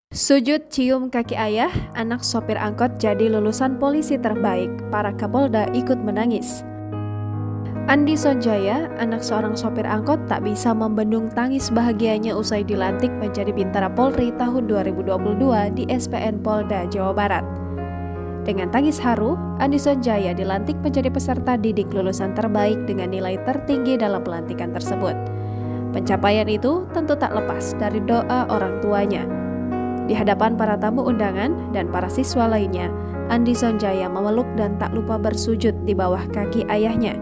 Sujud cium kaki ayah, anak sopir angkot jadi lulusan polisi terbaik. Para Kapolda ikut menangis. Andi Sonjaya, anak seorang sopir angkot, tak bisa membendung tangis bahagianya usai dilantik menjadi Bintara Polri tahun 2022 di SPN Polda Jawa Barat. Dengan tangis haru, Andi Sonjaya dilantik menjadi peserta didik lulusan terbaik dengan nilai tertinggi dalam pelantikan tersebut. Pencapaian itu tentu tak lepas dari doa orang tuanya. Di hadapan para tamu undangan dan para siswa lainnya, Andi Sonjaya memeluk dan tak lupa bersujud di bawah kaki ayahnya.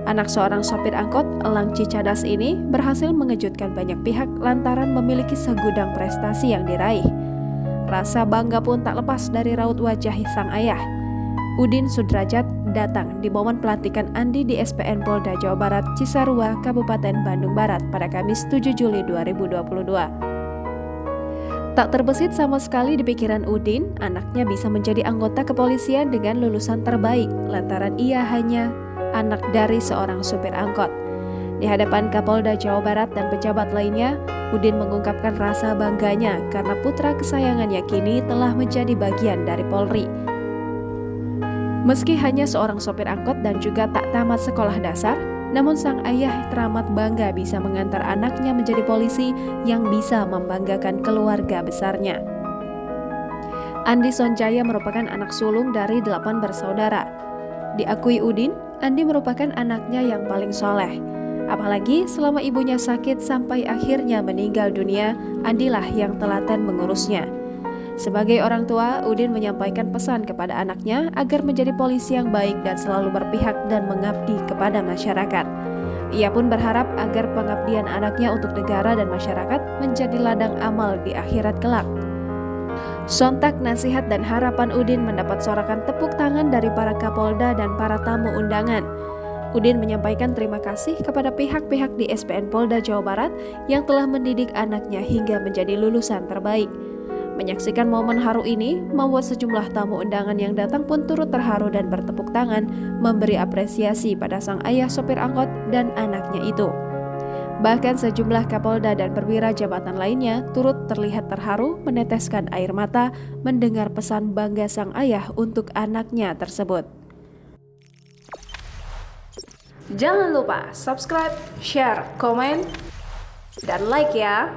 Anak seorang sopir angkot, Elang Cicadas ini berhasil mengejutkan banyak pihak lantaran memiliki segudang prestasi yang diraih. Rasa bangga pun tak lepas dari raut wajah sang ayah. Udin Sudrajat datang di momen pelantikan Andi di SPN Polda Jawa Barat, Cisarua, Kabupaten Bandung Barat pada Kamis 7 Juli 2022. Tak terbesit sama sekali di pikiran Udin, anaknya bisa menjadi anggota kepolisian dengan lulusan terbaik lantaran ia hanya anak dari seorang supir angkot. Di hadapan Kapolda Jawa Barat dan pejabat lainnya, Udin mengungkapkan rasa bangganya karena putra kesayangannya kini telah menjadi bagian dari Polri. Meski hanya seorang sopir angkot dan juga tak tamat sekolah dasar, namun sang ayah teramat bangga bisa mengantar anaknya menjadi polisi yang bisa membanggakan keluarga besarnya. Andi Sonjaya merupakan anak sulung dari 8 bersaudara. Diakui Udin, Andi merupakan anaknya yang paling soleh. Apalagi selama ibunya sakit sampai akhirnya meninggal dunia, Andilah yang telaten mengurusnya. Sebagai orang tua, Udin menyampaikan pesan kepada anaknya agar menjadi polisi yang baik dan selalu berpihak dan mengabdi kepada masyarakat. Ia pun berharap agar pengabdian anaknya untuk negara dan masyarakat menjadi ladang amal di akhirat kelak. Sontak nasihat dan harapan Udin mendapat sorakan tepuk tangan dari para Kapolda dan para tamu undangan. Udin menyampaikan terima kasih kepada pihak-pihak di SPN Polda Jawa Barat yang telah mendidik anaknya hingga menjadi lulusan terbaik. Menyaksikan momen haru ini membuat sejumlah tamu undangan yang datang pun turut terharu dan bertepuk tangan memberi apresiasi pada sang ayah sopir angkot dan anaknya itu. Bahkan sejumlah Kapolda dan perwira jabatan lainnya turut terlihat terharu meneteskan air mata mendengar pesan bangga sang ayah untuk anaknya tersebut. Jangan lupa subscribe, share, komen, dan like ya!